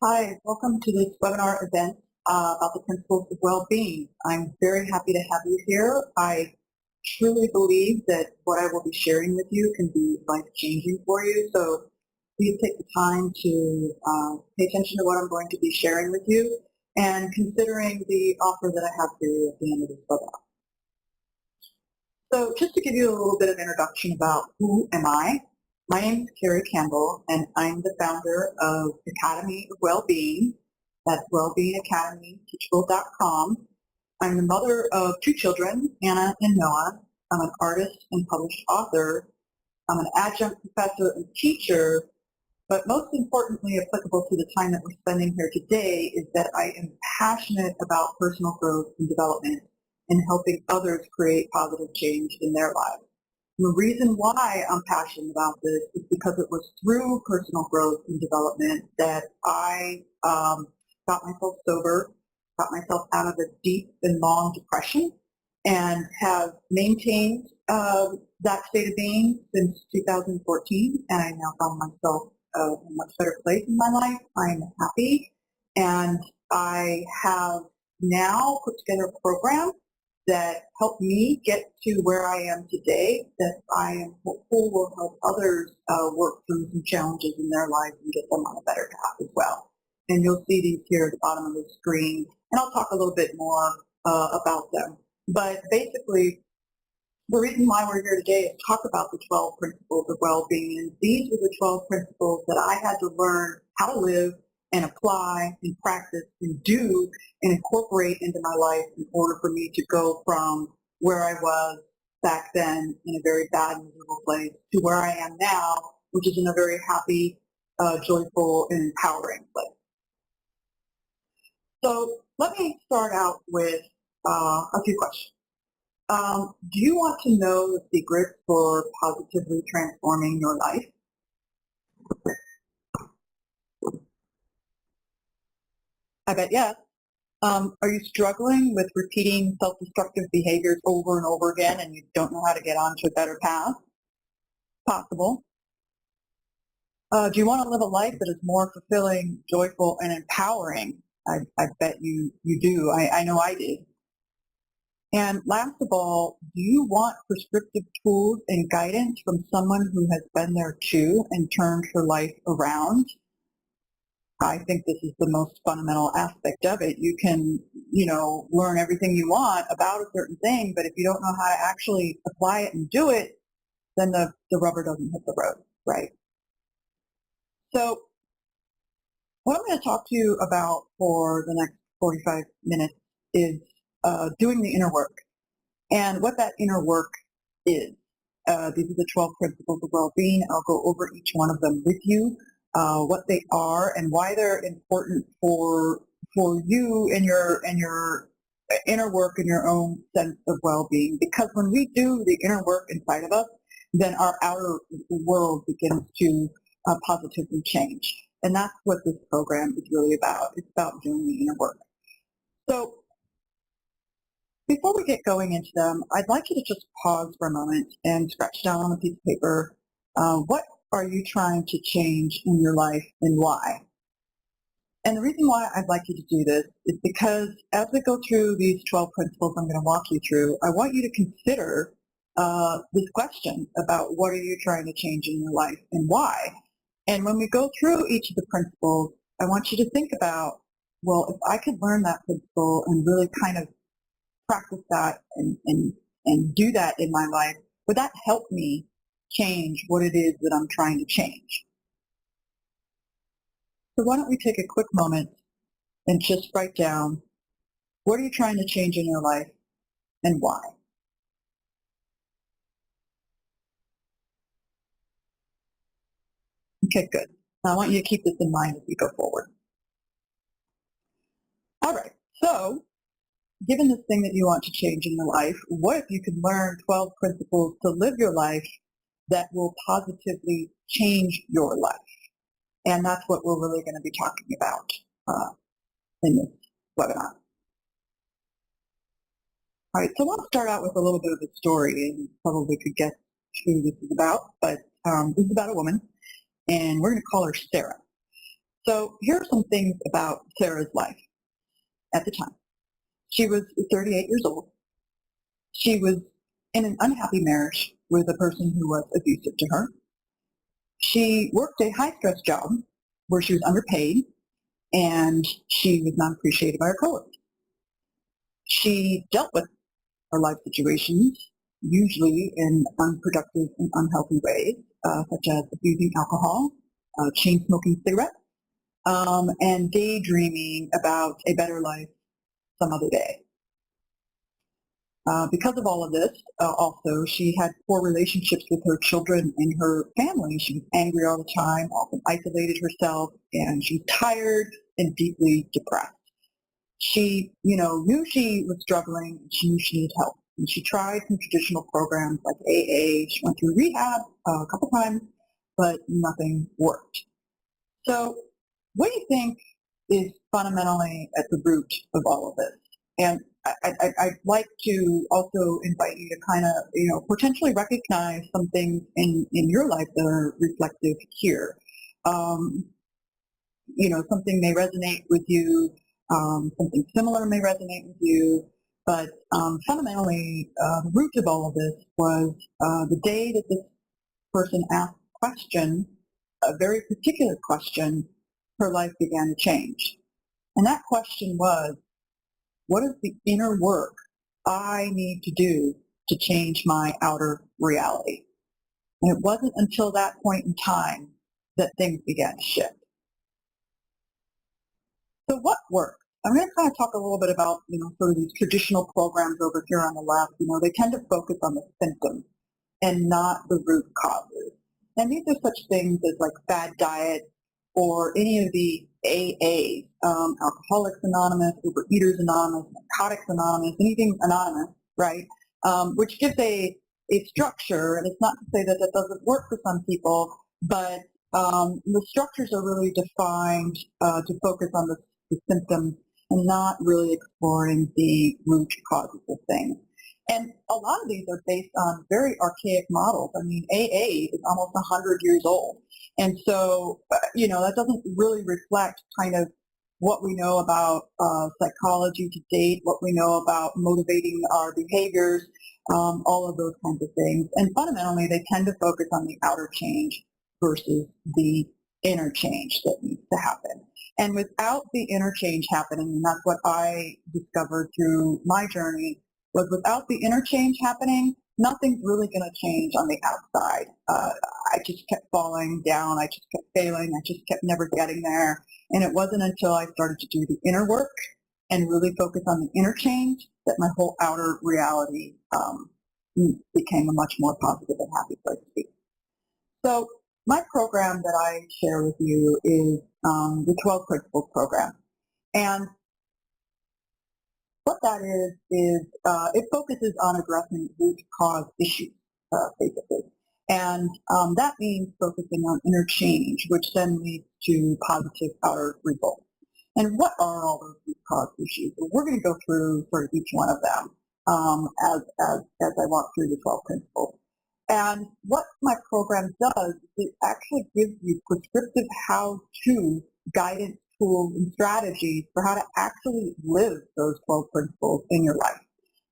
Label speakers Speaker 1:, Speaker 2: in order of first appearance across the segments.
Speaker 1: Hi, welcome to this webinar event about the principles of well-being. I'm very happy to have you here. I truly believe that what I will be sharing with you can be life-changing for you, so please take the time to pay attention to what I'm going to be sharing with you and considering the offer that I have for you at the end of this webinar. So just to give you a little bit of introduction about who am I, my name is Carrie Campbell, and I'm the founder of Academy of Wellbeing. That's wellbeingacademyteachable.com. I'm the mother of two children, Anna and Noah. I'm an artist and published author. I'm an adjunct professor and teacher, but most importantly applicable to the time that we're spending here today is that I am passionate about personal growth and development and helping others create positive change in their lives. The reason why I'm passionate about this is because it was through personal growth and development that I got myself sober, got myself out of a deep and long depression, and have maintained that state of being since 2014, and I now found myself in a much better place in my life. I'm happy, and I have now put together a program that helped me get to where I am today, that I am hopeful will help others work through some challenges in their lives and get them on a better path as well. And you'll see these here at the bottom of the screen, and I'll talk a little bit more about them. But basically, the reason why we're here today is talk about the 12 principles of well-being. And these were the 12 principles that I had to learn how to live and apply and practice and do and incorporate into my life in order for me to go from where I was back then in a very bad, miserable place to where I am now, which is in a very happy, joyful, and empowering place. So let me start out with a few questions. Do you want to know the secret for positively transforming your life? I bet yes. Are you struggling with repeating self-destructive behaviors over and over again and you don't know how to get onto a better path? Possible. Do you want to live a life that is more fulfilling, joyful, and empowering? I bet you do. I know I did. And last of all, do you want prescriptive tools and guidance from someone who has been there too and turned her life around? I think this is the most fundamental aspect of it. You can, learn everything you want about a certain thing, but if you don't know how to actually apply it and do it, then the rubber doesn't hit the road, right? So what I'm going to talk to you about for the next 45 minutes is doing the inner work. And what that inner work is. These are the 12 principles of well-being. I'll go over each one of them with you, what they are and why they're important for you and your inner work and your own sense of well-being. Because when we do the inner work inside of us, then our outer world begins to positively change. And that's what this program is really about. It's about doing the inner work. So before we get going into them, I'd like you to just pause for a moment and scratch down on a piece of paper. What are you trying to change in your life and why? And the reason why I'd like you to do this is because as we go through these 12 principles I'm going to walk you through, I want you to consider this question about what are you trying to change in your life and why. And when we go through each of the principles, I want you to think about, well, if I could learn that principle and really kind of practice that and do that in my life, would that help me change what it is that I'm trying to change? So why don't we take a quick moment and just write down, what are you trying to change in your life and why? Okay, good. Now I want you to keep this in mind as we go forward. All right, so given this thing that you want to change in your life, what if you could learn 12 principles to live your life that will positively change your life? And that's what we're really going to be talking about in this webinar. All right, so let's start out with a little bit of a story, and probably could guess who this is about, but this is about a woman, and we're going to call her Sarah. So here are some things about Sarah's life at the time. She was 38 years old. She was in an unhappy marriage with a person who was abusive to her. She worked a high-stress job where she was underpaid and she was not appreciated by her coworkers. She dealt with her life situations, usually in unproductive and unhealthy ways, such as abusing alcohol, chain smoking cigarettes, and daydreaming about a better life some other day. Because of all of this, also, she had poor relationships with her children and her family. She was angry all the time, often isolated herself, and she was tired and deeply depressed. She, knew she was struggling. She knew she needed help. And she tried some traditional programs like AA. She went through rehab a couple times, but nothing worked. So what do you think is fundamentally at the root of all of this? And I'd like to also invite you to kind of, potentially recognize some things in your life that are reflective here. Something may resonate with you, something similar may resonate with you, but fundamentally, the root of all of this was the day that this person asked a question, a very particular question, her life began to change. And that question was, what is the inner work I need to do to change my outer reality? And it wasn't until that point in time that things began to shift. So what works? I'm going to kind of talk a little bit about, sort of these traditional programs over here on the left. They tend to focus on the symptoms and not the root causes. And these are such things as like fad diet or any of the AAs, Alcoholics Anonymous, Overeaters Anonymous, Narcotics Anonymous, anything anonymous, right? Which gives a structure, and it's not to say that that doesn't work for some people, but the structures are really defined to focus on the symptoms and not really exploring the root causes of things. And a lot of these are based on very archaic models. I mean, AA is almost 100 years old. And so, that doesn't really reflect kind of what we know about psychology to date, what we know about motivating our behaviors, all of those kinds of things. And fundamentally, they tend to focus on the outer change versus the inner change that needs to happen. And without the inner change happening, and that's what I discovered through my journey, was without the inner change happening, nothing's really going to change on the outside. I just kept falling down. I just kept failing. I just kept never getting there. And it wasn't until I started to do the inner work and really focus on the inner change that my whole outer reality became a much more positive and happy place to be. So my program that I share with you is the 12 Principles program. And what that is it focuses on addressing root cause issues, basically. And that means focusing on inner change, which then leads to positive outer results. And what are all those root cause issues? Well, we're going to go through sort of each one of them as I walk through the 12 principles. And what my program does is it actually gives you prescriptive how-to guidance, tools, and strategies for how to actually live those 12 principles in your life.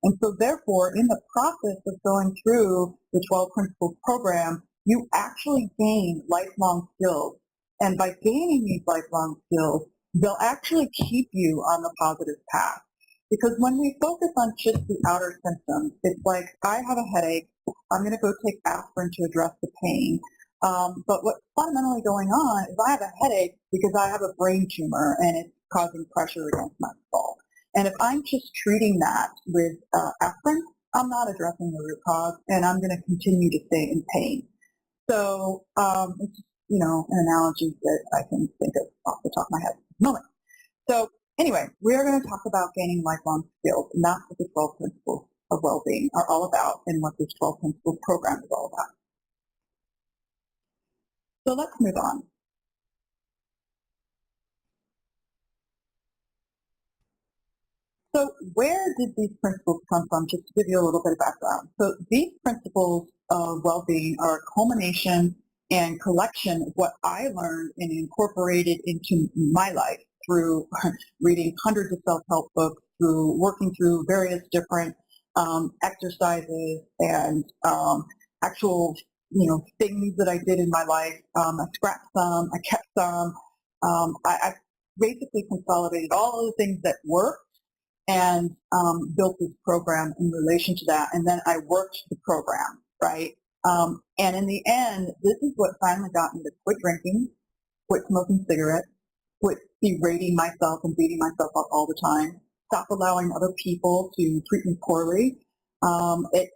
Speaker 1: And so therefore, in the process of going through the 12 Principles program, you actually gain lifelong skills. And by gaining these lifelong skills, they'll actually keep you on the positive path. Because when we focus on just the outer symptoms, it's like, I have a headache, I'm going to go take aspirin to address the pain. But what's fundamentally going on is I have a headache because I have a brain tumor and it's causing pressure against my skull. And if I'm just treating that with aspirin, I'm not addressing the root cause, and I'm going to continue to stay in pain. So it's just, an analogy that I can think of off the top of my head at the moment. So anyway, we are going to talk about gaining lifelong skills, and that's what the 12 Principles of Well-Being are all about and what this 12 Principles program is all about. So let's move on. So where did these principles come from, just to give you a little bit of background? So these principles of well-being are a culmination and collection of what I learned and incorporated into my life through reading hundreds of self-help books, through working through various different exercises and actual, things that I did in my life. I scrapped some, I kept some. I basically consolidated all of the things that worked and built this program in relation to that. And then I worked the program, right? And in the end, this is what finally got me to quit drinking, quit smoking cigarettes, quit berating myself and beating myself up all the time, stop allowing other people to treat me poorly. It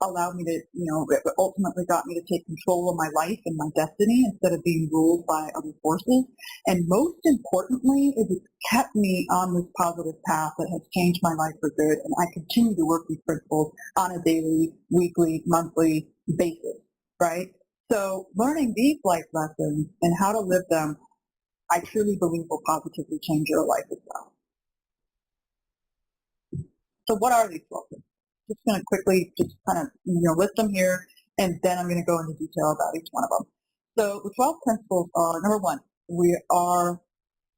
Speaker 1: allowed me to, it ultimately got me to take control of my life and my destiny instead of being ruled by other forces. And most importantly, is it kept me on this positive path that has changed my life for good. And I continue to work these principles on a daily, weekly, monthly basis, right? So learning these life lessons and how to live them, I truly believe will positively change your life as well. So what are these 12 principles? Just going to quickly just kind of list them here, and then I'm going to go into detail about each one of them. So the 12 principles are, number one, we are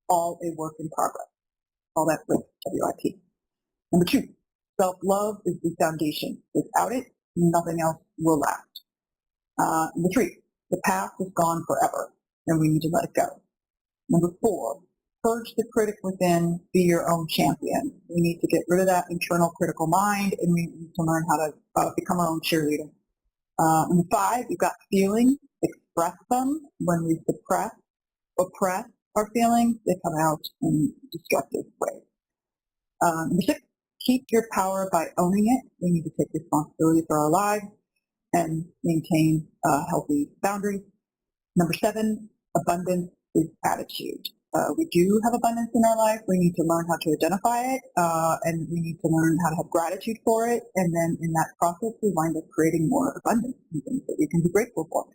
Speaker 1: all a work in progress. All that with WIP. Number two, self-love is the foundation. Without it, nothing else will last. Number three, the past is gone forever, and we need to let it go. Number four, purge the critic within, be your own champion. We need to get rid of that internal critical mind, and we need to learn how to become our own cheerleader. Number five, we've got feelings, express them. When we oppress our feelings, they come out in destructive ways. Number six, keep your power by owning it. We need to take responsibility for our lives and maintain healthy boundaries. Number seven, abundance is attitude. We do have abundance in our life. We need to learn how to identify it, and we need to learn how to have gratitude for it. And then in that process, we wind up creating more abundance and things that we can be grateful for.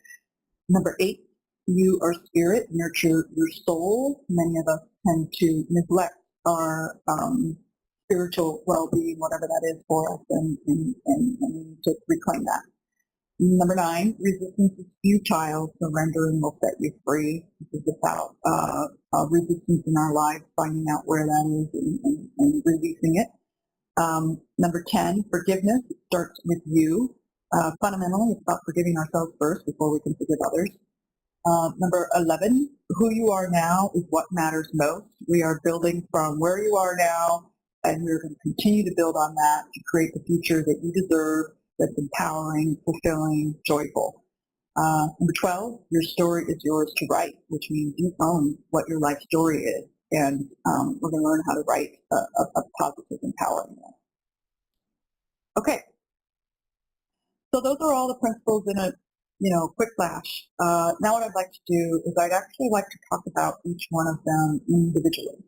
Speaker 1: Number eight, you are spirit, nurture your soul. Many of us tend to neglect our spiritual well-being, whatever that is for us, and we need to reclaim that. Number nine, resistance is futile. Surrendering will set you free. This is about resistance in our lives, finding out where that is and releasing it. Number 10, forgiveness. It starts with you. Fundamentally, it's about forgiving ourselves first before we can forgive others. Number 11, who you are now is what matters most. We are building from where you are now, and we're going to continue to build on that to create the future that you deserve, that's empowering, fulfilling, joyful. Number 12, your story is yours to write, which means you own what your life story is. And we're going to learn how to write a positive, empowering one. Okay. So those are all the principles in a quick flash. Now what I'd like to do is I'd actually like to talk about each one of them individually,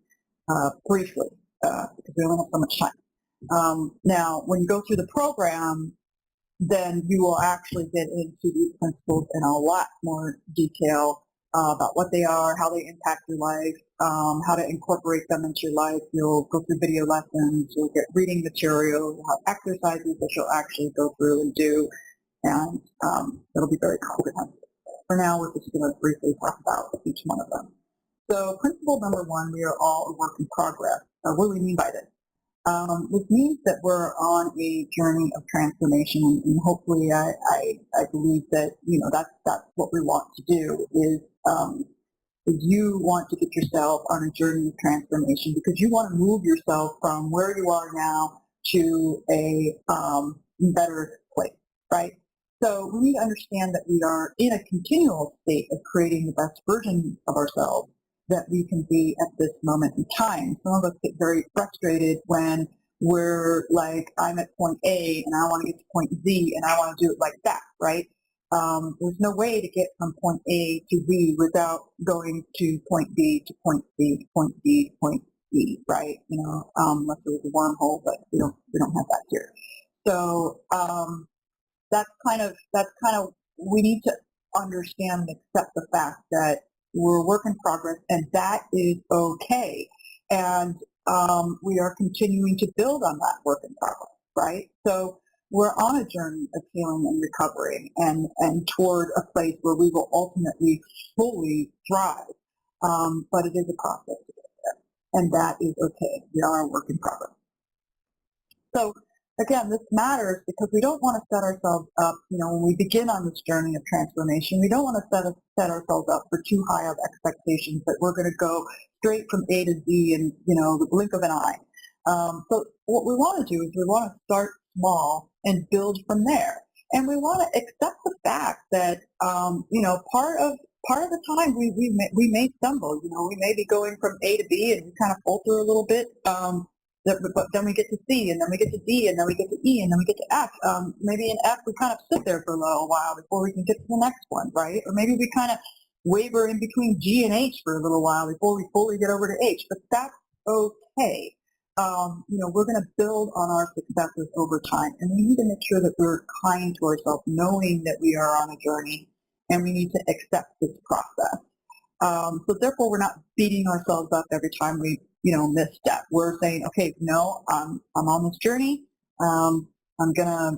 Speaker 1: briefly, because we only have so much time. Now, when you go through the program, then you will actually get into these principles in a lot more detail about what they are, how they impact your life, how to incorporate them into your life. You'll go through video lessons, you'll get reading material, you'll have exercises that you'll actually go through and do, and it'll be very comprehensive. For now, we're just going to briefly talk about each one of them. So principle number one, we are all a work in progress. What do we mean by this? This means that we're on a journey of transformation, and hopefully I believe that, that's what we want to do is you want to get yourself on a journey of transformation because you want to move yourself from where you are now to a better place, right? So we need to understand that we are in a continual state of creating the best version of ourselves that we can be at this moment in time. Some of us get very frustrated when we're like, I'm at point A and I want to get to point Z and I want to do it like that, right? There's no way to get from point A to Z without going to point B to point C to point D to point E, right? Unless there was a wormhole, but we don't have that here. So that's kind of we need to understand and accept the fact that we're a work in progress, and that is okay. And we are continuing to build on that work in progress, right? So we're on a journey of healing and recovery and toward a place where we will ultimately fully thrive. But it is a process to get there, and that is okay. We are a work in progress. So again, this matters because we don't want to set ourselves up, when we begin on this journey of transformation, we don't want to set ourselves up for too high of expectations that we're going to go straight from A to Z in, the blink of an eye. So what we want to do is we want to start small and build from there. And we want to accept the fact that, part of the time we may stumble. We may be going from A to B and we kind of falter a little bit. But then we get to C, and then we get to D, and then we get to E, and then we get to F. Maybe in F we kind of sit there for a little while before we can get to the next one, right? Or maybe we kind of waver in between G and H for a little while before we fully get over to H. But that's okay. We're going to build on our successes over time, and we need to make sure that we're kind to ourselves, knowing that we are on a journey, and we need to accept this process. So therefore, we're not beating ourselves up every time we, misstep. We're saying, okay, I'm on this journey. I'm gonna,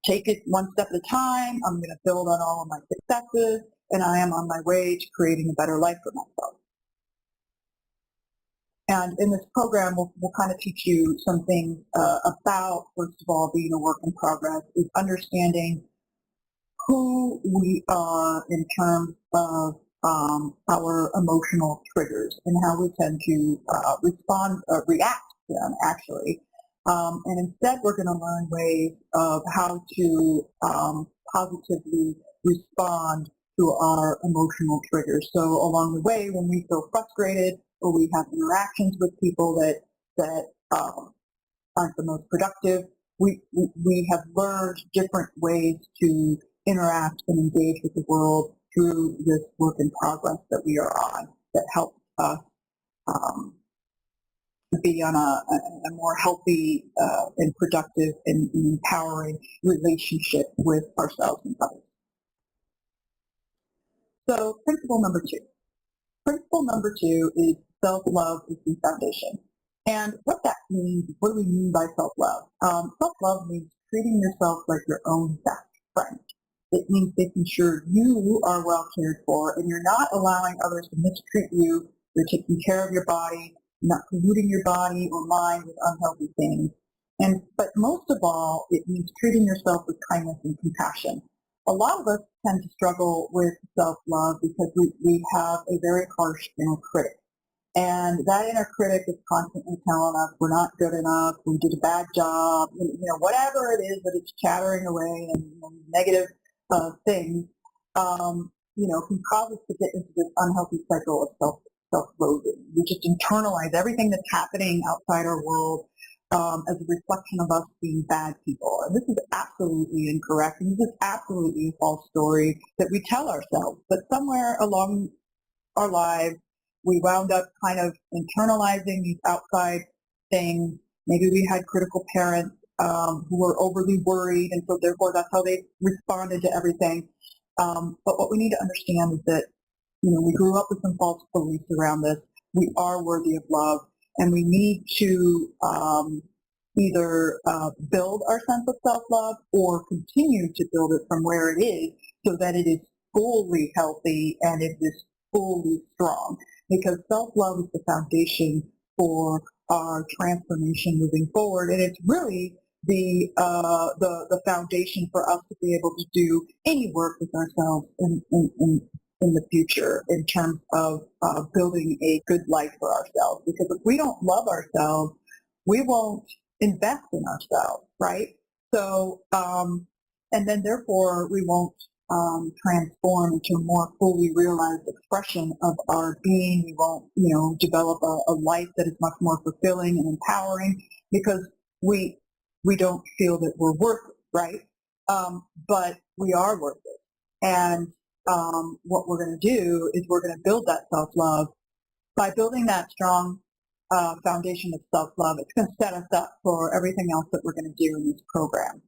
Speaker 1: take it one step at a time. I'm gonna build on all of my successes, and I am on my way to creating a better life for myself. And in this program, we'll kind of teach you some things about, first of all, being a work in progress, is understanding who we are in terms of our emotional triggers and how we tend to react to them, actually. And instead, we're going to learn ways of how to positively respond to our emotional triggers. So along the way, when we feel frustrated or we have interactions with people that aren't the most productive, we have learned different ways to interact and engage with the world through this work in progress that we are on, that helps us be on a more healthy and productive and empowering relationship with ourselves and others. So principle number two. Principle number two is self-love is the foundation. And what that means, what do we mean by self-love? Self-love means treating yourself like your own best friend. It means making sure you are well cared for and you're not allowing others to mistreat you. You're taking care of your body, not polluting your body or mind with unhealthy things. But most of all, it means treating yourself with kindness and compassion. A lot of us tend to struggle with self-love because we have a very harsh inner critic. And that inner critic is constantly telling us we're not good enough, we did a bad job, whatever it is that it's chattering away and negative things, can cause us to get into this unhealthy cycle of self-loathing. We just internalize everything that's happening outside our world as a reflection of us being bad people. And this is absolutely incorrect, and this is absolutely a false story that we tell ourselves. But somewhere along our lives, we wound up kind of internalizing these outside things. Maybe we had critical parents who were overly worried, and so therefore that's how they responded to everything. But what we need to understand is that, we grew up with some false beliefs around this. We are worthy of love, and we need to either build our sense of self-love or continue to build it from where it is so that it is fully healthy and it is fully strong. Because self-love is the foundation for our transformation moving forward, and it's really the foundation for us to be able to do any work with ourselves in the future in terms of building a good life for ourselves. Because if we don't love ourselves, we won't invest in ourselves, right? So, and then therefore we won't transform into a more fully realized expression of our being. We won't, develop a life that is much more fulfilling and empowering because we don't feel that we're worth it, right? But we are worth it. And what we're going to do is we're going to build that self-love. By building that strong foundation of self-love, it's going to set us up for everything else that we're going to do in this program.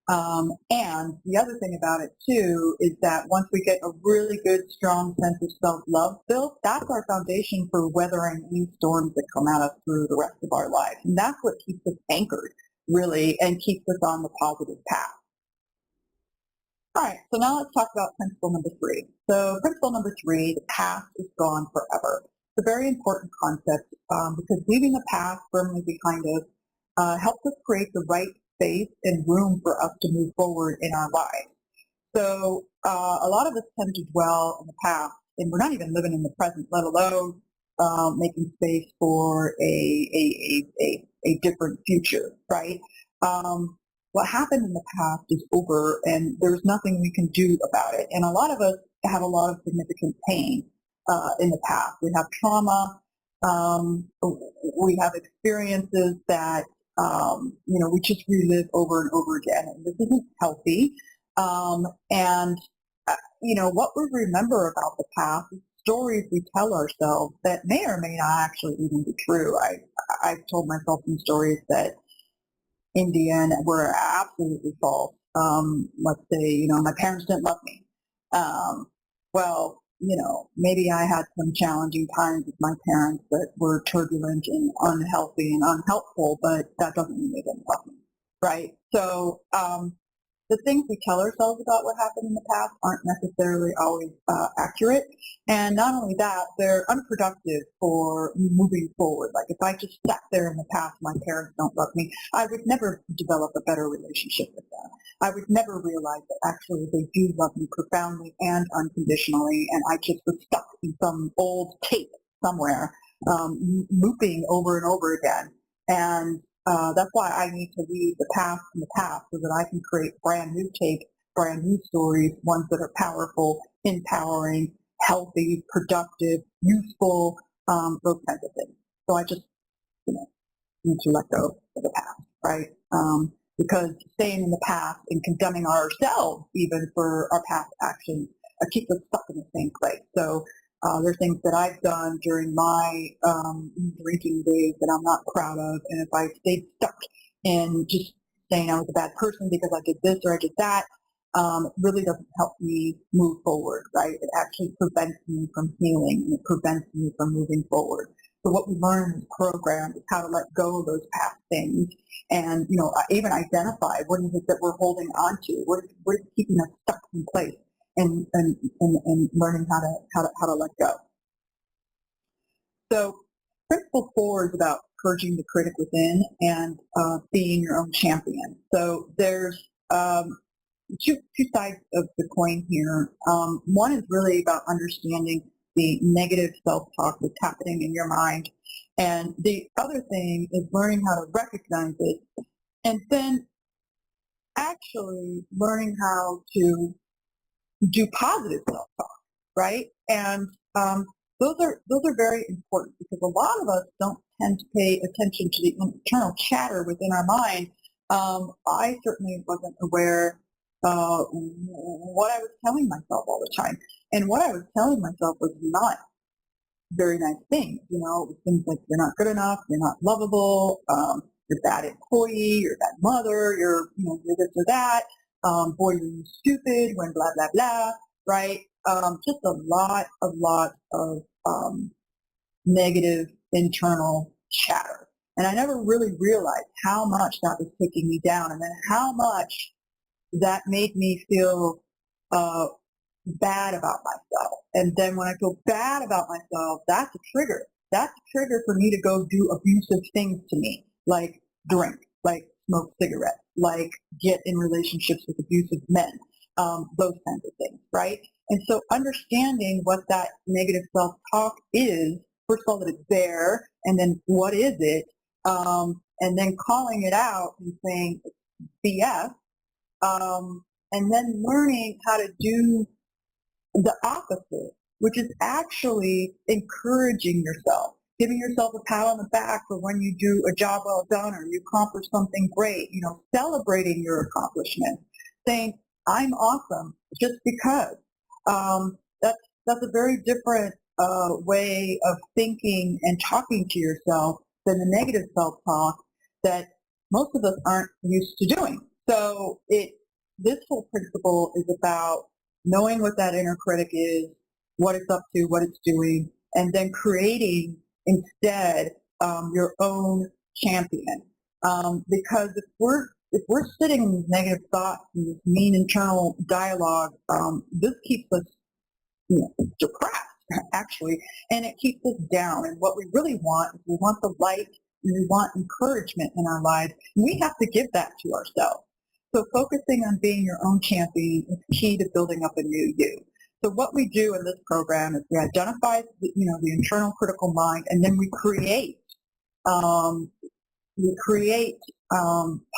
Speaker 1: And the other thing about it, too, is that once we get a really good, strong sense of self-love built, that's our foundation for weathering any storms that come at us through the rest of our lives. And that's what keeps us anchored. really, and keeps us on the positive path. All right, so now let's talk about principle number 3. So principle number 3, the past is gone forever. It's a very important concept because leaving the past firmly behind us helps us create the right space and room for us to move forward in our lives. So a lot of us tend to dwell in the past, and we're not even living in the present, let alone making space for a different future, right? What happened in the past is over, and there's nothing we can do about it. And a lot of us have a lot of significant pain in the past. We have trauma. We have experiences that we just relive over and over again, and this isn't healthy. And what we remember about the past is stories we tell ourselves that may or may not actually even be true. I've told myself some stories that in the end were absolutely false. Let's say, my parents didn't love me. Well, maybe I had some challenging times with my parents that were turbulent and unhealthy and unhelpful, but that doesn't mean they didn't love me, right? So the things we tell ourselves about what happened in the past aren't necessarily always accurate. And not only that, they're unproductive for moving forward. Like if I just sat there in the past, my parents don't love me, I would never develop a better relationship with them. I would never realize that actually they do love me profoundly and unconditionally, and I just was stuck in some old tape somewhere, looping over and over again. And that's why I need to leave the past in the past so that I can create brand new tapes, brand new stories, ones that are powerful, empowering, healthy, productive, useful, those kinds of things. So I just, need to let go of the past, right? Because staying in the past and condemning ourselves even for our past actions keeps us stuck in the same place. So there's things that I've done during my drinking days that I'm not proud of, and if I stayed stuck in just saying I was a bad person because I did this or I did that, it really doesn't help me move forward, right? It actually prevents me from healing, and it prevents me from moving forward. So what we learn in this program is how to let go of those past things and, even identify what is it that we're holding on to, what is keeping us stuck in place, and learning how to let go. So principle 4 is about purging the critic within and being your own champion. So there's two sides of the coin here. One is really about understanding the negative self-talk that's happening in your mind. And the other thing is learning how to recognize it and then actually learning how to do positive self-talk, right? And those are very important because a lot of us don't tend to pay attention to the internal chatter within our mind. I certainly wasn't aware what I was telling myself all the time. And what I was telling myself was not very nice things, things like you're not good enough, you're not lovable, you're a bad employee, you're a bad mother, you're this or that, boy, you're stupid, when blah, blah, blah, right? Just a lot of negative internal chatter. And I never really realized how much that was taking me down and then how much that made me feel bad about myself. And then when I feel bad about myself, that's a trigger. That's a trigger for me to go do abusive things to me, like drink, like smoke cigarettes, like get in relationships with abusive men, those kinds of things, right? And so understanding what that negative self-talk is, first of all, that it's there, and then what is it, and then calling it out and saying BS, and then learning how to do the opposite, which is actually encouraging yourself, giving yourself a pat on the back for when you do a job well done or you accomplish something great, celebrating your accomplishment, saying, I'm awesome just because. That's a very different way of thinking and talking to yourself than the negative self-talk that most of us aren't used to doing. So this whole principle is about knowing what that inner critic is, what it's up to, what it's doing, and then creating instead your own champion. Because if we're sitting in these negative thoughts and this mean internal dialogue, this keeps us depressed actually, and it keeps us down. And what we really want is we want the light and we want encouragement in our lives. And we have to give that to ourselves. So focusing on being your own champion is key to building up a new you. So what we do in this program is we identify the internal critical mind, and then we create um,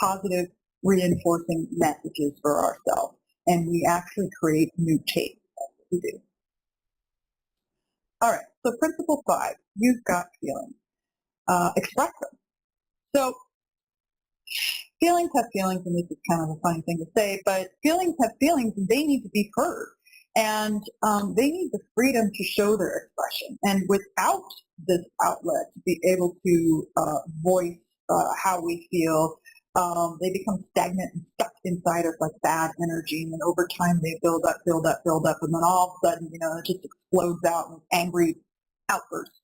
Speaker 1: positive reinforcing messages for ourselves, and we actually create new tapes. That's what we do. All right, so principle 5, you've got feelings. Express them. So feelings have feelings, and this is kind of a funny thing to say, but feelings have feelings, and they need to be heard. And they need the freedom to show their expression. And without this outlet to be able to voice how we feel, they become stagnant and stuck inside us like bad energy. And then over time they build up, build up, build up, and then all of a sudden, it just explodes out in angry outbursts.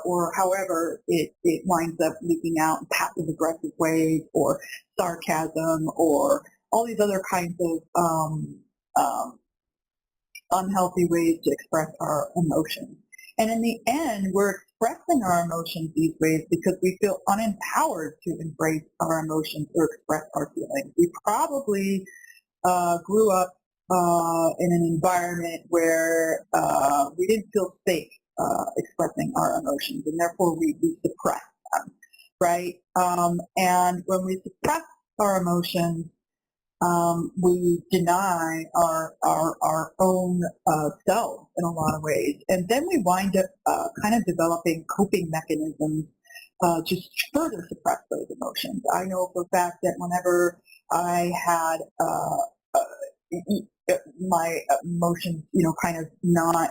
Speaker 1: Or however it winds up leaking out in passive-aggressive ways, or sarcasm, or all these other kinds of unhealthy ways to express our emotions. And in the end, we're expressing our emotions these ways because we feel unempowered to embrace our emotions or express our feelings. We probably grew up in an environment where we didn't feel safe expressing our emotions, and therefore we suppress them, right? And when we suppress our emotions, we deny our own selves in a lot of ways. And then we wind up kind of developing coping mechanisms to further suppress those emotions. I know for a fact that whenever I had my emotions, kind of not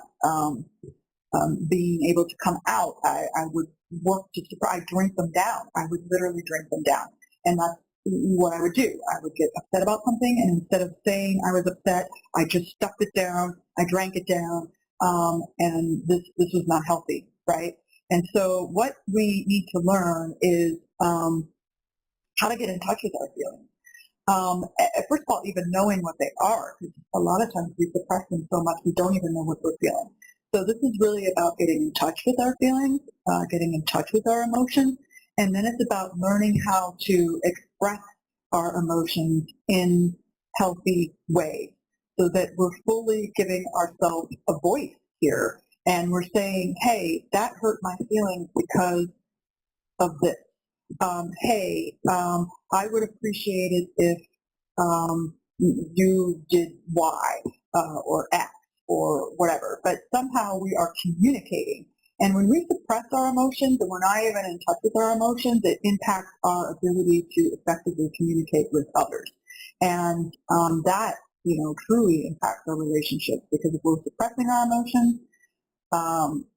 Speaker 1: being able to come out, I would work to suppress. I drink them down. I would literally drink them down. And that's what I would do. I would get upset about something, and instead of saying I was upset, I just stuffed it down. I drank it down, and this was not healthy, right? And so what we need to learn is how to get in touch with our feelings. First of all, even knowing what they are, because a lot of times we suppress them so much we don't even know what we're feeling. So this is really about getting in touch with our feelings, getting in touch with our emotions, and then it's about learning how to express our emotions in healthy ways so that we're fully giving ourselves a voice here. And we're saying, hey, that hurt my feelings because of this. I would appreciate it if you did Y or X or whatever. But somehow we are communicating. And when we suppress our emotions and we're not even in touch with our emotions, it impacts our ability to effectively communicate with others. And that, truly impacts our relationships, because if we're suppressing our emotions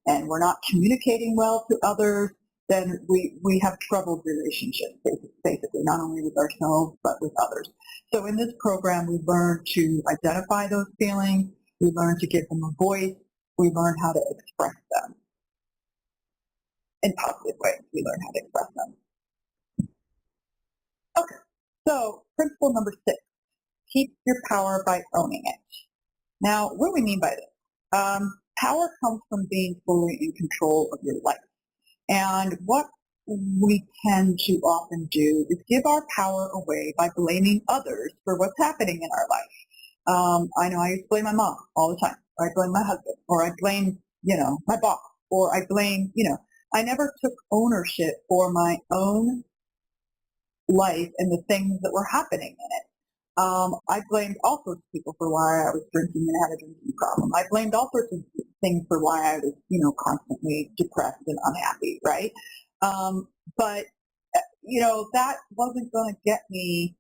Speaker 1: and we're not communicating well to others, then we have troubled relationships, basically, not only with ourselves, but with others. So in this program, we learn to identify those feelings. We learn to give them a voice. We learn how to express them. In positive ways, we learn how to express them. Okay, so principle number 6, keep your power by owning it. Now, what do we mean by this? Power comes from being fully in control of your life. And what we tend to often do is give our power away by blaming others for what's happening in our life. I know I used to blame my mom all the time, or I blame my husband, or I blame, my boss, or I blame, I never took ownership for my own life and the things that were happening in it. I blamed all sorts of people for why I was drinking and had a drinking problem. I blamed all sorts of things for why I was, constantly depressed and unhappy, right? But that wasn't going to get me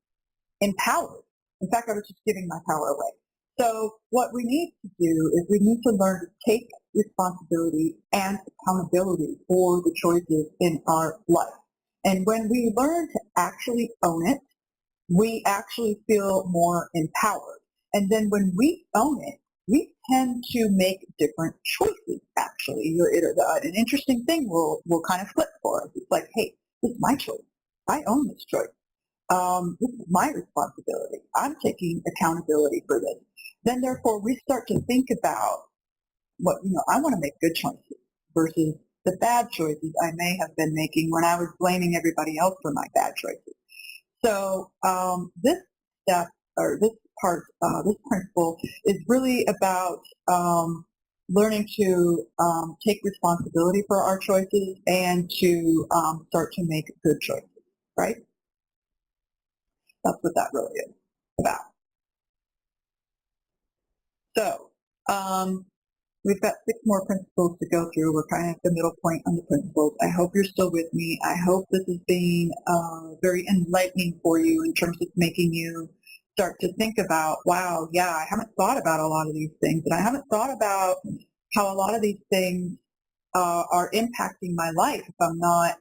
Speaker 1: empowered. In fact, I was just giving my power away. So what we need to do is we need to learn to take responsibility and accountability for the choices in our life. And when we learn to actually own it, we actually feel more empowered. And then when we own it, we tend to make different choices, actually. An interesting thing will kind of flip for us. It's like, hey, this is my choice. I own this choice. This is my responsibility. I'm taking accountability for this. Then therefore we start to think about what, I want to make good choices versus the bad choices I may have been making when I was blaming everybody else for my bad choices. So this step or this part, this principle is really about learning to take responsibility for our choices and to start to make good choices, right? That's what that really is about. So we've got 6 more principles to go through. We're kind of at the middle point on the principles. I hope you're still with me. I hope this has been very enlightening for you in terms of making you start to think about, wow, yeah, I haven't thought about a lot of these things, and I haven't thought about how a lot of these things are impacting my life if I'm not,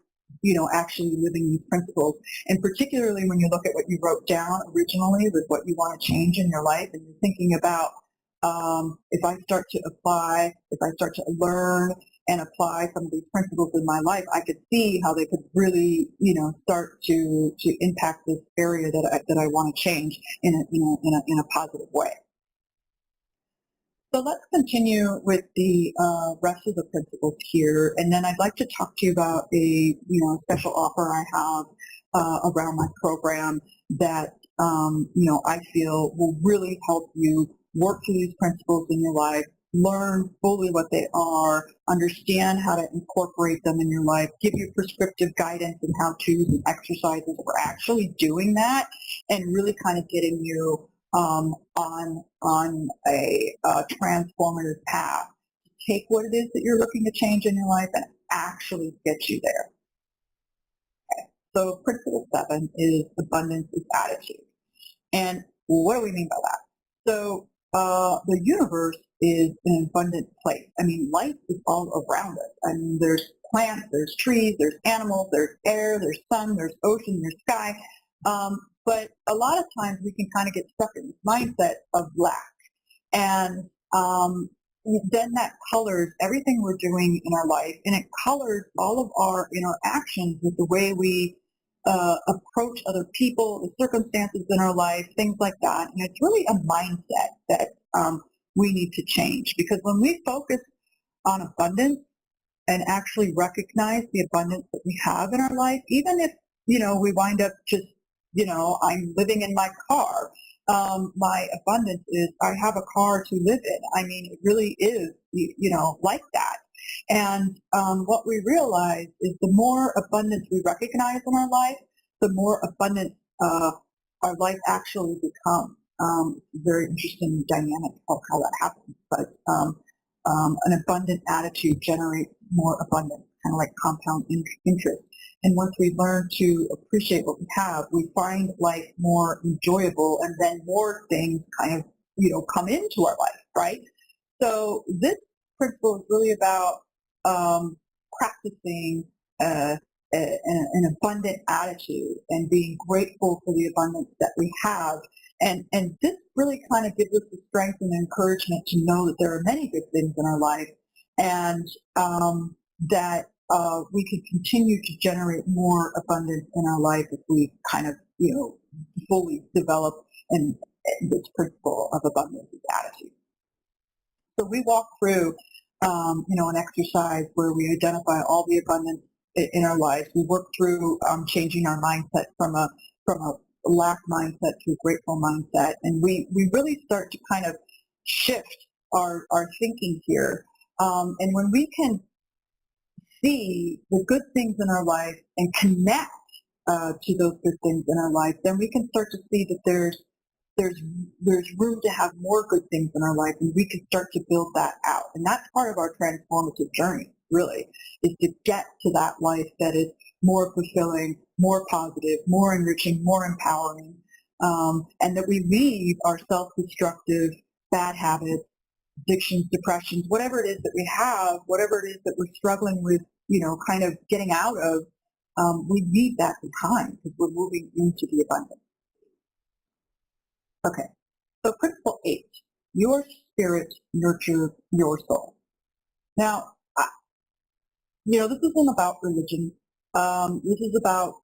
Speaker 1: actually living these principles. And particularly when you look at what you wrote down originally with what you want to change in your life, and you're thinking about if I start to apply, if I start to learn and apply some of these principles in my life, I could see how they could really, start to impact this area that I want to change in a positive way. So let's continue with the rest of the principles here, and then I'd like to talk to you about a special offer I have around my program that I feel will really help you work through these principles in your life, learn fully what they are, understand how to incorporate them in your life, give you prescriptive guidance and how-tos and exercises for actually doing that, and really kind of getting you on a transformative path. Take what it is that you're looking to change in your life and actually get you there. Okay. So principle 7 is abundance is attitude. And what do we mean by that? So the universe is an abundant place. I mean, life is all around us. I mean, there's plants, there's trees, there's animals, there's air, there's sun, there's ocean, there's sky. But a lot of times we can kind of get stuck in this mindset of lack. And then that colors everything we're doing in our life, and it colors all of our interactions with the way we approach other people, the circumstances in our life, things like that. And it's really a mindset that we need to change, because when we focus on abundance and actually recognize the abundance that we have in our life, even if, we wind up just, I'm living in my car. My abundance is I have a car to live in. I mean, it really is, like that. And what we realize is the more abundance we recognize in our life, the more abundant our life actually becomes. Very interesting dynamic of how that happens. But an abundant attitude generates more abundance, kind of like compound interest. And once we learn to appreciate what we have, we find life more enjoyable, and then more things kind of, come into our life, right? So this principle is really about practicing an abundant attitude and being grateful for the abundance that we have. And this really kind of gives us the strength and encouragement to know that there are many good things in our life, and that we can continue to generate more abundance in our life if we kind of, fully develop this principle of abundance attitude. So we walk through, an exercise where we identify all the abundance in our lives. We work through changing our mindset from a lack mindset to a grateful mindset, and we really start to kind of shift our thinking here. And when we can see the good things in our life and connect to those good things in our life, then we can start to see that there's room to have more good things in our life, and we can start to build that out. And that's part of our transformative journey, really, is to get to that life that is more fulfilling, more positive, more enriching, more empowering, and that we leave our self-destructive bad habits, addictions, depressions, whatever it is that we have, whatever it is that we're struggling with, kind of getting out of, we leave that behind because we're moving into the abundance. Okay, so principle 8, your spirit nurtures your soul. Now, this isn't about religion. This is about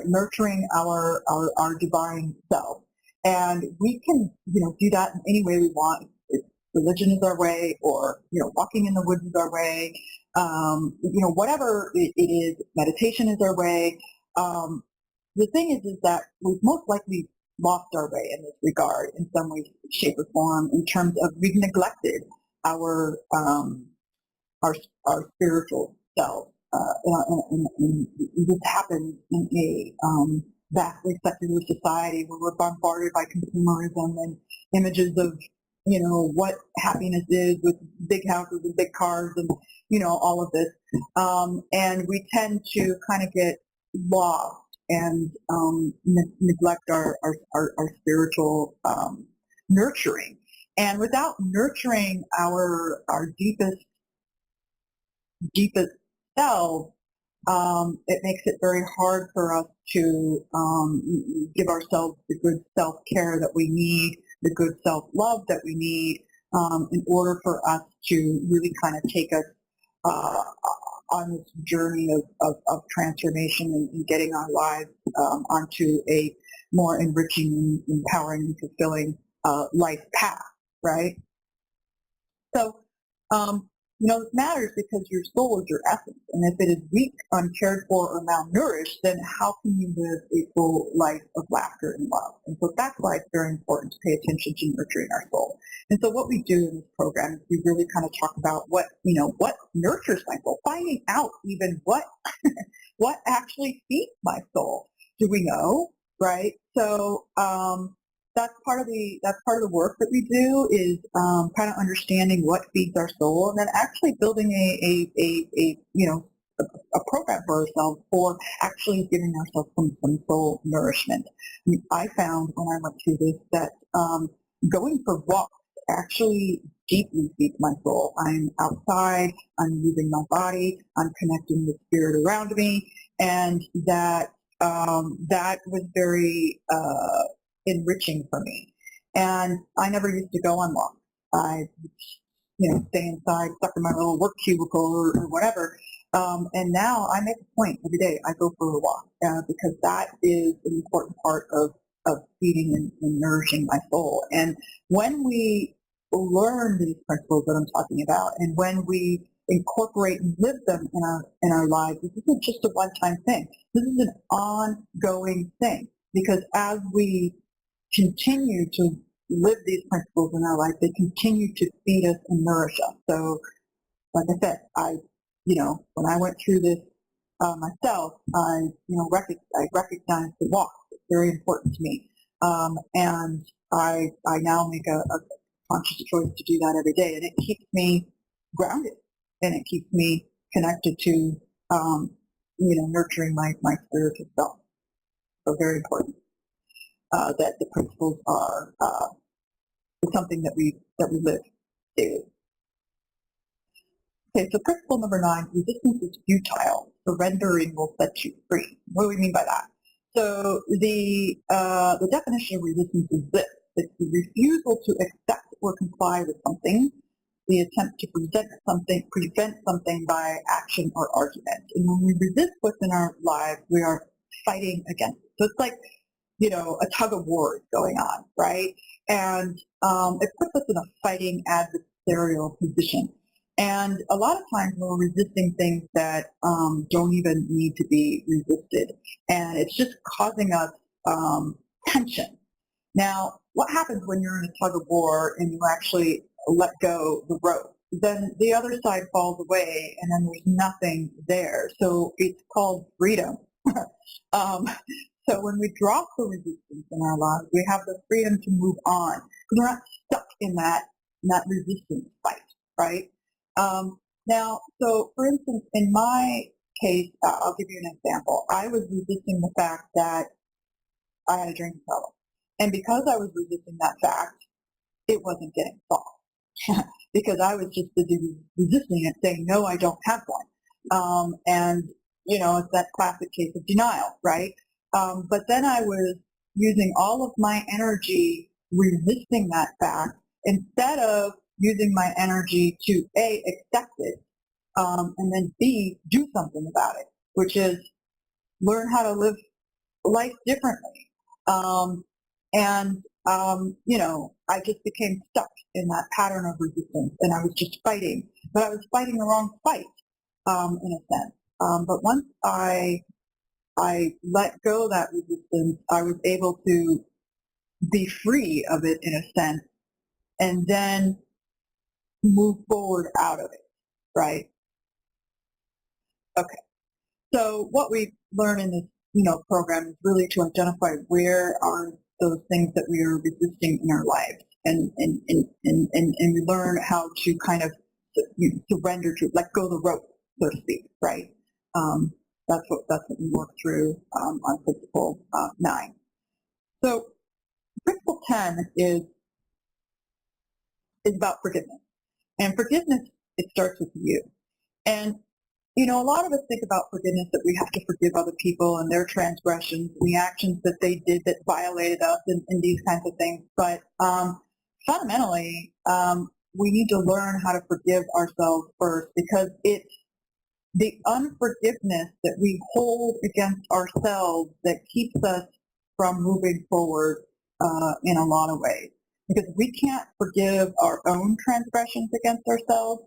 Speaker 1: nurturing our divine self, and we can do that in any way we want. If religion is our way, or walking in the woods is our way. Whatever it is, meditation is our way. Um, the thing is that we've most likely lost our way in this regard in some way, shape, or form, in terms of we've neglected our our, our spiritual self. And this happens in a vastly secular society where we're bombarded by consumerism and images of, what happiness is, with big houses and big cars and, all of this. And we tend to kind of get lost and neglect our spiritual nurturing. And without nurturing our deepest selves, it makes it very hard for us to give ourselves the good self-care that we need, the good self-love that we need, in order for us to really kind of take us on this journey of transformation and getting our lives onto a more enriching, empowering, and fulfilling life path, right? So, this matters because your soul is your essence. And if it is weak, uncared for, or malnourished, then how can you live a full life of laughter and love? And so that's why it's very important to pay attention to nurturing our soul. And so what we do in this program is we really kind of talk about what nurtures my soul, finding out even what actually feeds my soul. Do we know, right? So, that's part of the work that we do, is kind of understanding what feeds our soul, and then actually building a program for ourselves for actually giving ourselves some soul nourishment. I found when I went through this that going for walks actually deeply feeds my soul. I'm outside, I'm moving my body, I'm connecting with spirit around me, and that was very enriching for me. And I never used to go on walks. I, stay inside, stuck in my little work cubicle or whatever. And now I make a point every day. I go for a walk because that is an important part of feeding and nourishing my soul. And when we learn these principles that I'm talking about, and when we incorporate and live them in our lives, this isn't just a one-time thing. This is an ongoing thing, because as we continue to live these principles in our life, they continue to feed us and nourish us. So, like I said, when I went through this myself, I recognized the walk. It's very important to me, and I now make a conscious choice to do that every day, and it keeps me grounded, and it keeps me connected to nurturing my spiritual self. So very important that the principles are something that we live daily. Okay, so principle number 9, resistance is futile. Surrendering will set you free. What do we mean by that? So the definition of resistance is this: it's the refusal to accept or comply with something, the attempt to prevent something by action or argument. And when we resist what's in our lives, we are fighting against it. So it's like a tug of war is going on, right? And it puts us in a fighting adversarial position. And a lot of times we're resisting things that don't even need to be resisted. And it's just causing us tension. Now, what happens when you're in a tug of war and you actually let go the rope? Then the other side falls away and then there's nothing there. So it's called freedom. So when we drop the resistance in our lives, we have the freedom to move on. We're not stuck in that resistance fight, right? Now, so for instance, in my case, I'll give you an example. I was resisting the fact that I had a drinking problem. And because I was resisting that fact, it wasn't getting solved because I was just busy resisting it, saying, no, I don't have one. And, it's that classic case of denial, right? But then I was using all of my energy resisting that fact instead of using my energy to accept it and then B, do something about it, which is learn how to live life differently. I just became stuck in that pattern of resistance, and I was just fighting, but I was fighting the wrong fight, in a sense. But once I let go of that resistance, I was able to be free of it in a sense, and then move forward out of it, right? Okay. So what we learn in this, program is really to identify where are those things that we are resisting in our lives, and we learn how to kind of surrender to, let go of the rope, so to speak, right? Um, that's what we work through on Principle 9. So Principle 10 is about forgiveness, and forgiveness, it starts with you. And a lot of us think about forgiveness, that we have to forgive other people and their transgressions and the actions that they did that violated us, and these kinds of things. But fundamentally, we need to learn how to forgive ourselves first, because it's the unforgiveness that we hold against ourselves that keeps us from moving forward in a lot of ways. Because we can't forgive our own transgressions against ourselves,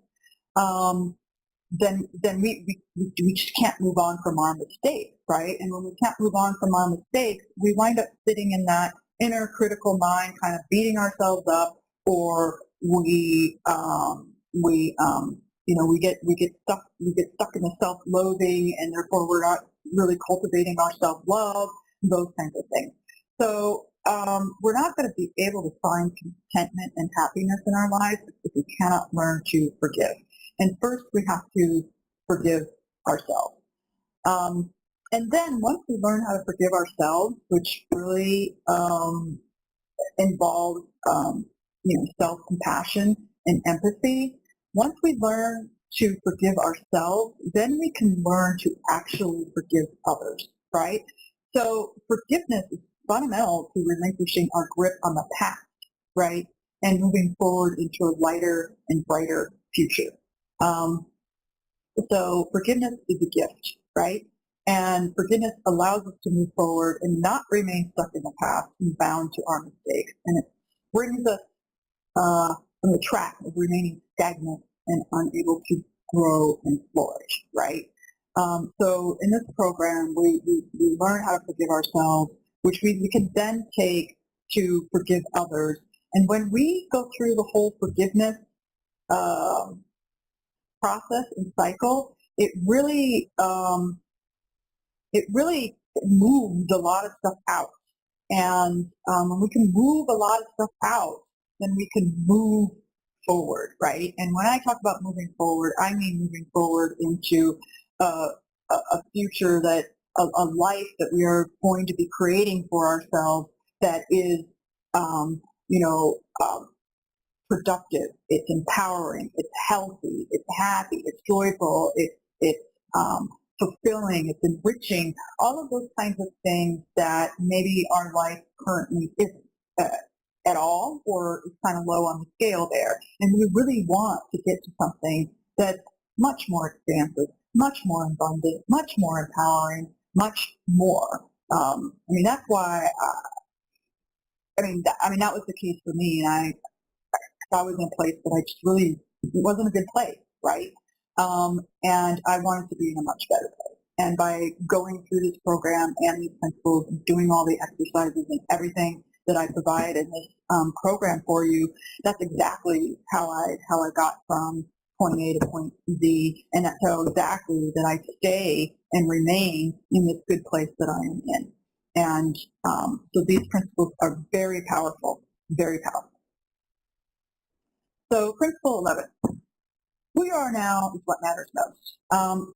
Speaker 1: then we just can't move on from our mistakes, right? And when we can't move on from our mistakes, we wind up sitting in that inner critical mind, kind of beating ourselves up, or we get stuck in the self-loathing, and therefore we're not really cultivating our self-love, those kinds of things. So we're not going to be able to find contentment and happiness in our lives if we cannot learn to forgive. And first, we have to forgive ourselves. And then once we learn how to forgive ourselves, which really involves self-compassion and empathy, once we learn to forgive ourselves, then we can learn to actually forgive others, right? So forgiveness is fundamental to relinquishing our grip on the past, right? And moving forward into a lighter and brighter future. So forgiveness is a gift, right? And forgiveness allows us to move forward and not remain stuck in the past and bound to our mistakes. And it brings us from the track of remaining stagnant and unable to grow and flourish, right? So in this program, we learn how to forgive ourselves, which we can then take to forgive others. And when we go through the whole forgiveness process and cycle, it really moves a lot of stuff out. And when we can move a lot of stuff out, then we can move forward, right? And when I talk about moving forward, I mean moving forward into a future, that a life that we are going to be creating for ourselves, that is, productive, it's empowering, it's healthy, it's happy, it's joyful, it's fulfilling, it's enriching, all of those kinds of things that maybe our life currently isn't at all, or is kind of low on the scale there. And we really want to get to something that's much more expansive, much more abundant, much more empowering, much more. That's why. That was the case for me, and I was in a place that I just really, it wasn't a good place, right? And I wanted to be in a much better place. And by going through this program and these principles, and doing all the exercises and everything that I provide in this program for you, that's exactly how I got from point A to point Z, and that's how exactly that I stay and remain in this good place that I am in. And so these principles are very powerful, very powerful. So principle 11, who you are now is what matters most.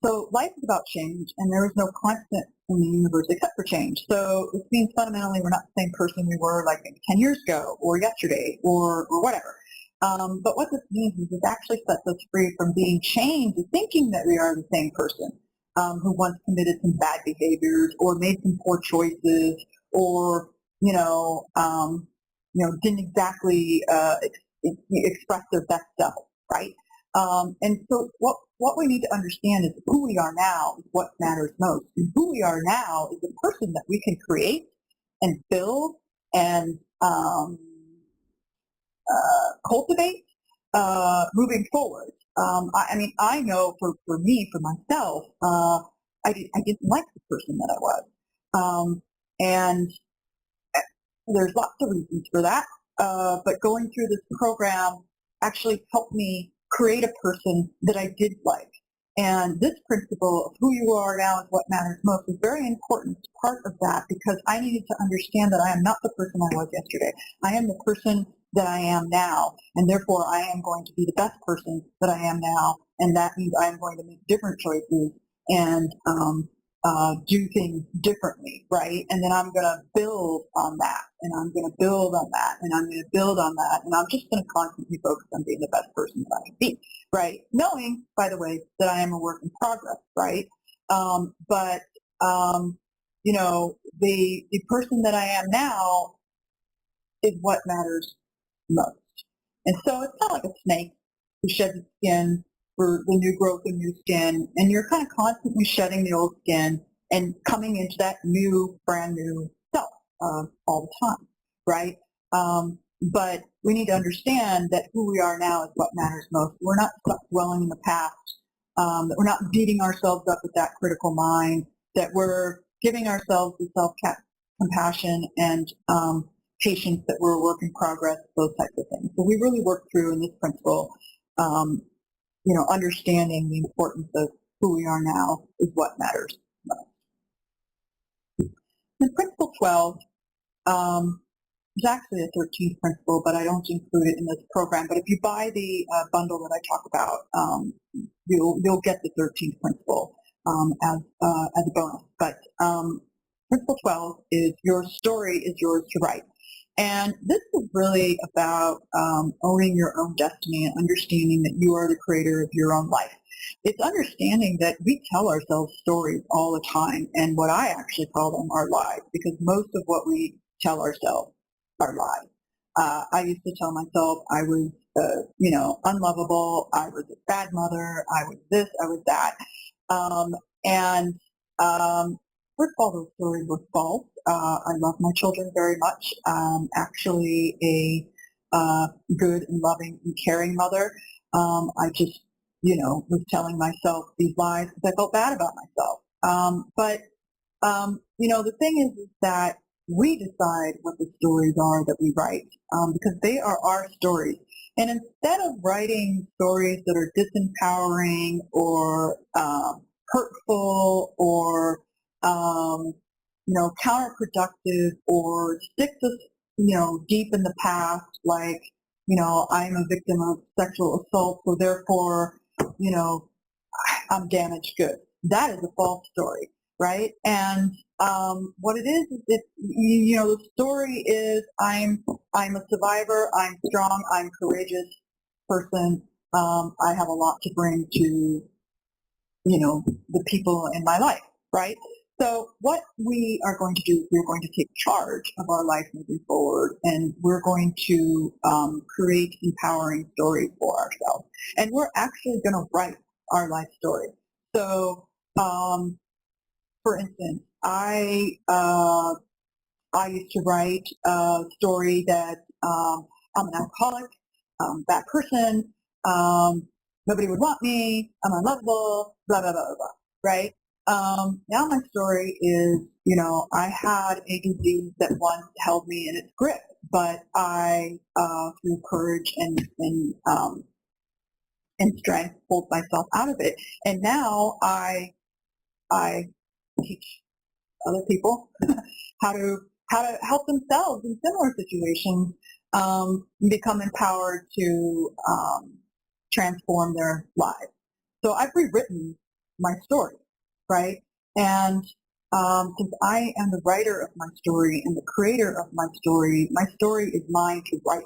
Speaker 1: So life is about change, and there is no constant in the universe except for change. So this means fundamentally we're not the same person we were like maybe 10 years ago or yesterday or whatever. But what this means is it actually sets us free from being chained to thinking that we are the same person who once committed some bad behaviors or made some poor choices, or didn't exactly express their best self, right? And so what we need to understand is who we are now is what matters most. And who we are now is the person that we can create and build and cultivate moving forward. I mean, I know for me, for myself, I didn't like the person that I was. And there's lots of reasons for that. But going through this program actually helped me create a person that I did like. And this principle of who you are now is what matters most is very important part of that because I needed to understand that I am not the person I was yesterday. I am the person that I am now, and therefore I am going to be the best person that I am now, and that means I am going to make different choices and do things differently, right? And then I'm going to build on that, and I'm going to build on that, and I'm going to build on that, and I'm just going to constantly focus on being the best person that I can be, right? Knowing, by the way, that I am a work in progress, right? But you know, the person that I am now is what matters most. And so it's kind of like a snake who sheds its skin for the new growth of new skin, and you're kind of constantly shedding the old skin and coming into that new, brand new self all the time, right? But we need to understand that who we are now is what matters most. We're not stuck dwelling in the past, that we're not beating ourselves up with that critical mind, that we're giving ourselves the self-compassion and patience that we're a work in progress, those types of things. So we really work through in this principle, you know, understanding the importance of who we are now is what matters most. And principle 12 is actually a 13th principle, but I don't include it in this program. But if you buy the bundle that I talk about, you'll get the 13th principle as a bonus. But principle 12 is your story is yours to write. And this is really about owning your own destiny and understanding that you are the creator of your own life. It's understanding that we tell ourselves stories all the time, and what I actually call them are lies, because most of what we tell ourselves are lies. I used to tell myself I was, you know, unlovable, I was a bad mother, I was this, I was that. And first of all, those stories were false. I love my children very much. Actually, a good and loving and caring mother. I just, you know, was telling myself these lies because I felt bad about myself. But you know, the thing is that we decide what the stories are that we write because they are our stories. And instead of writing stories that are disempowering or hurtful or you know, counterproductive or sticks us, you know, deep in the past, like, you know, I'm a victim of sexual assault, so therefore, you know, I'm damaged goods. That is a false story, right? And what it is that, you know, the story is I'm a survivor, I'm strong, I'm a courageous person, I have a lot to bring to, you know, the people in my life, right? So what we are going to do is we're going to take charge of our life moving forward, and we're going to create empowering stories for ourselves. And we're actually going to write our life story. So, for instance, I used to write a story that I'm an alcoholic, bad person, nobody would want me, I'm unlovable, blah, blah, blah, blah, blah, right? Now my story is, you know, I had a disease that once held me in its grip, but I, through courage and strength, pulled myself out of it. And now I teach other people how to help themselves in similar situations become empowered to transform their lives. So I've rewritten my story, right? And since I am the writer of my story and the creator of my story is mine to write.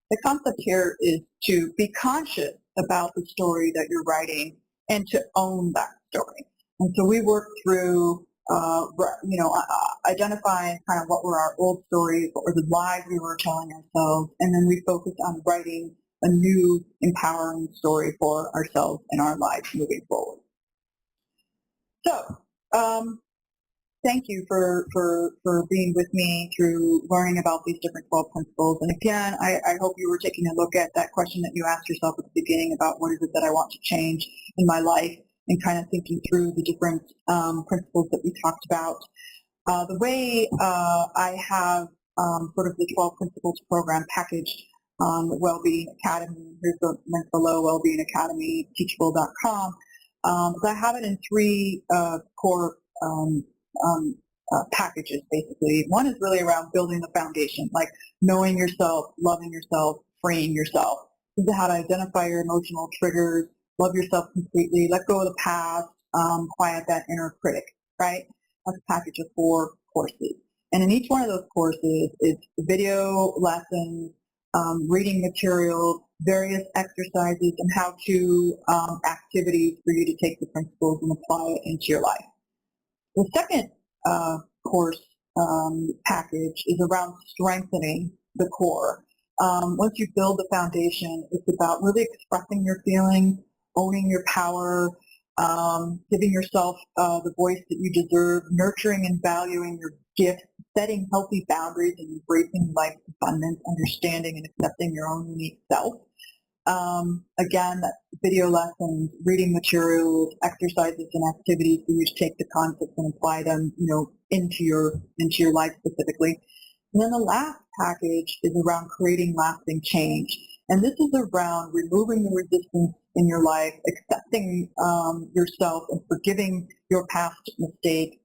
Speaker 1: The concept here is to be conscious about the story that you're writing and to own that story. And so we work through you know, identifying kind of what were our old stories, what were the lies we were telling ourselves, and then we focus on writing a new empowering story for ourselves and our lives moving forward. So, thank you for being with me through learning about these different 12 principles. And again, I hope you were taking a look at that question that you asked yourself at the beginning about what is it that I want to change in my life, and kind of thinking through the different principles that we talked about. The way I have sort of the 12 Principles program packaged on the Wellbeing Academy, here's the link below, Wellbeing Academy, teachable.com. I have it in three core packages, basically. One is really around building the foundation, like knowing yourself, loving yourself, freeing yourself. This is how to identify your emotional triggers, love yourself completely, let go of the past, quiet that inner critic, right? That's a package of 4 courses. And in each one of those courses is video lessons, reading materials, various exercises, and how-to activities for you to take the principles and apply it into your life. The second course package is around strengthening the core. Once you build the foundation, it's about really expressing your feelings, owning your power, giving yourself the voice that you deserve, nurturing and valuing your gifts, setting healthy boundaries and embracing life's abundance, understanding and accepting your own unique self. Again, that's video lessons, reading materials, exercises and activities for you to take the concepts and apply them, into your life specifically. And then the last package is around creating lasting change. And this is around removing the resistance in your life, accepting yourself and forgiving your past mistakes,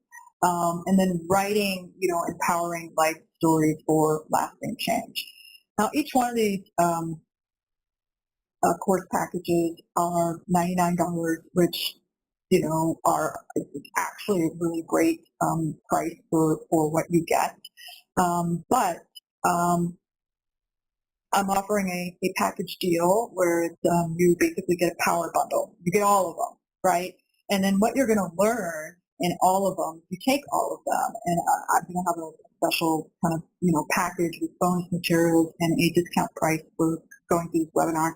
Speaker 1: and then writing, empowering life stories for lasting change. Now, each one of these course packages are $99, which, are actually a really great price for what you get. But I'm offering a package deal where it's, you basically get a power bundle. You get all of them, right? And then what you're going to learn in all of them, you take all of them, and I'm going to have a special kind of, package with bonus materials and a discount price for going through this webinar.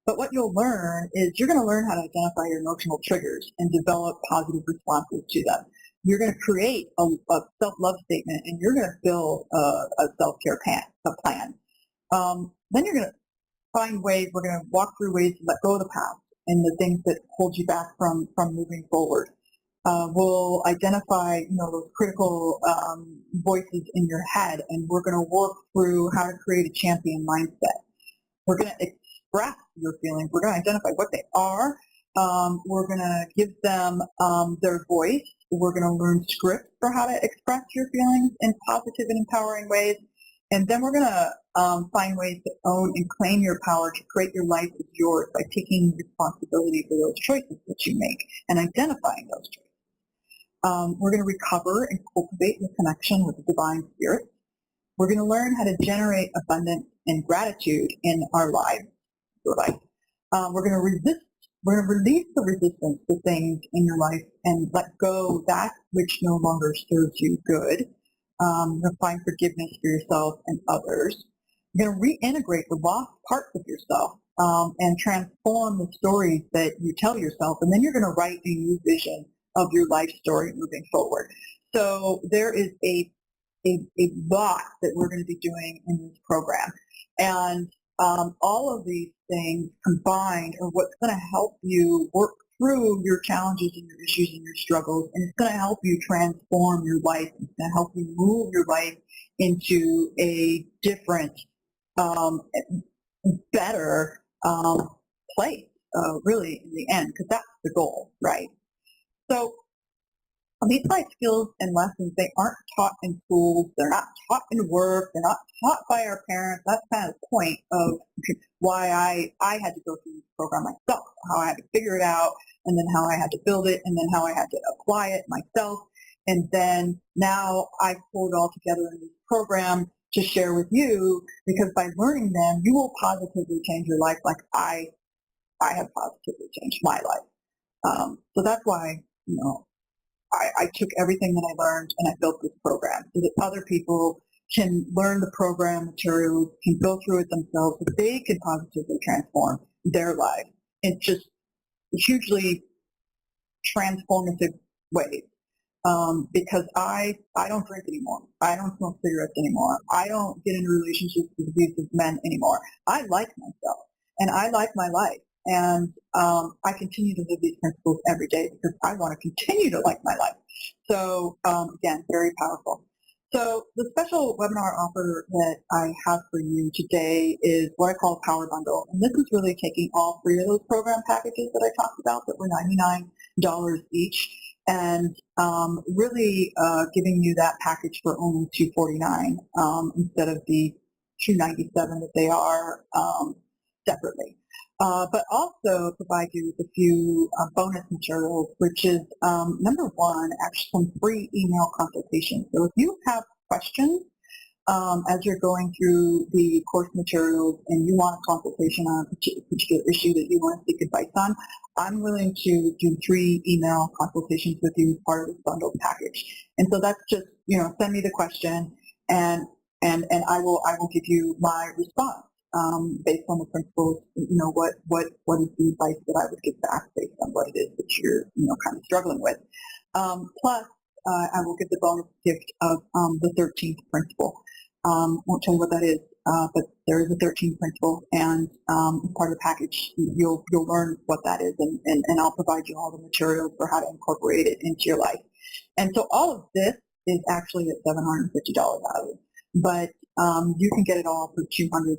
Speaker 1: But what you'll learn is you're going to learn how to identify your emotional triggers and develop positive responses to them. You're going to create a self-love statement, and you're going to build a self-care plan. Then you're going to find ways, we're going to walk through ways to let go of the past and the things that hold you back from moving forward. We'll identify, those critical voices in your head, and we're going to work through how to create a champion mindset. We're going to express your feelings. We're going to identify what they are. We're going to give them their voice. We're going to learn scripts for how to express your feelings in positive and empowering ways. And then we're going to find ways to own and claim your power to create your life as yours by taking responsibility for those choices that you make and identifying those choices. We're going to recover and cultivate the connection with the divine spirit. We're going to learn how to generate abundance and gratitude in our lives. We're going to release the resistance to things in your life and let go that which no longer serves you good. You're going to find forgiveness for yourself and others. You're going to reintegrate the lost parts of yourself and transform the stories that you tell yourself, and then you're going to write a new vision of your life story moving forward. So there is a lot that we're going to be doing in this program. And all of these things combined are what's going to help you work through your challenges and your issues and your struggles, and it's going to help you transform your life. It's going to help you move your life into a different, better place, really, in the end, because that's the goal, right? So these life skills and lessons, they aren't taught in schools, they're not taught in work, they're not taught by our parents. That's kind of the point of why I had to go through this program myself, how I had to figure it out, and then how I had to build it, and then how I had to apply it myself. And then now I pulled it all together in this program to share with you, because by learning them, you will positively change your life like I have positively changed my life. So that's why, I took everything that I learned and I built this program so that other people can learn the program materials, can go through it themselves, so they can positively transform their life in just hugely transformative ways. Because I don't drink anymore. I don't smoke cigarettes anymore. I don't get into relationships with abusive men anymore. I like myself and I like my life. And I continue to live these principles every day because I want to continue to like my life. So again, very powerful. So the special webinar offer that I have for you today is what I call a power bundle. And this is really taking all three of those program packages that I talked about that were $99 each, and really giving you that package for only $249 instead of the $297 that they are separately. But also provide you with a few bonus materials, which is number one, actually some free email consultations. So if you have questions as you're going through the course materials and you want a consultation on a particular issue that you want to seek advice on, I'm willing to do 3 email consultations with you as part of this bundled package. And so that's just, send me the question and I will give you my response based on the principles, what is the advice that I would give back based on what it is that you're, kind of struggling with. Plus, I will give the bonus gift of the 13th principle. Won't tell you what that is, but there is a 13th principle, and as part of the package, you'll learn what that is, and I'll provide you all the materials for how to incorporate it into your life. And so all of this is actually at $750 value, but you can get it all for $249,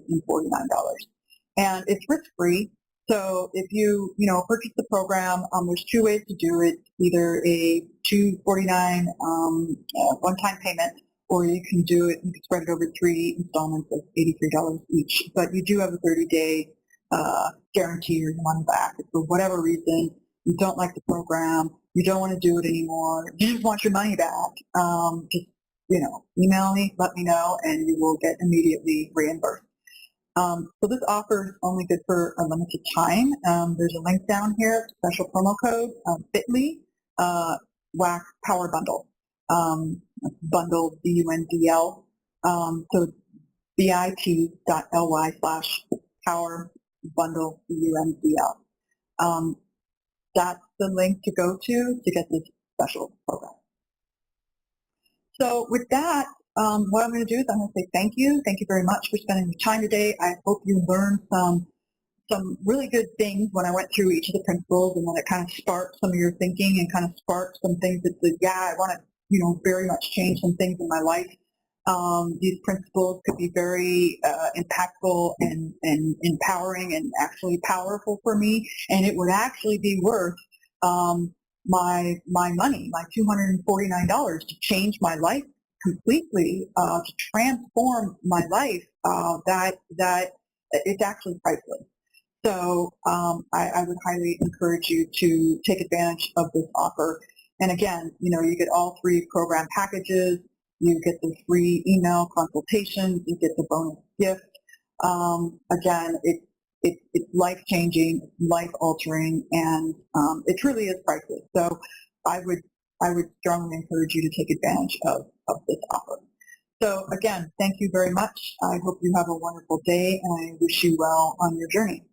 Speaker 1: and it's risk-free. So if you purchase the program, there's 2 ways to do it: either a $249 one-time payment, or you can do it, you can spread it over 3 installments of $83 each. But you do have a 30-day guarantee or your money back. If for whatever reason you don't like the program, you don't want to do it anymore, you just want your money back, just email me, let me know, and you will get immediately reimbursed. So this offer is only good for a limited time. There's a link down here, special promo code, bit.ly, WAC Power Bundle. Bundle, B-U-N-D-L, so bit.ly/power bundle, B-U-N-D-L. That's the link to go to get this special program. So with that, what I'm going to do is I'm going to say thank you. Thank you very much for spending the time today. I hope you learned some really good things when I went through each of the principles, and then it kind of sparked some of your thinking and kind of sparked some things that said, yeah, I want to very much change some things in my life. These principles could be very impactful and empowering and actually powerful for me, and it would actually be worth my money, my $249, to change my life completely, to transform my life. That it's actually priceless. So I would highly encourage you to take advantage of this offer. And again, you get all 3 program packages, you get the free email consultations, you get the bonus gift. Again, it's life-changing, life-altering, and it truly is priceless. So I would strongly encourage you to take advantage of this offer. So again, thank you very much. I hope you have a wonderful day, and I wish you well on your journey.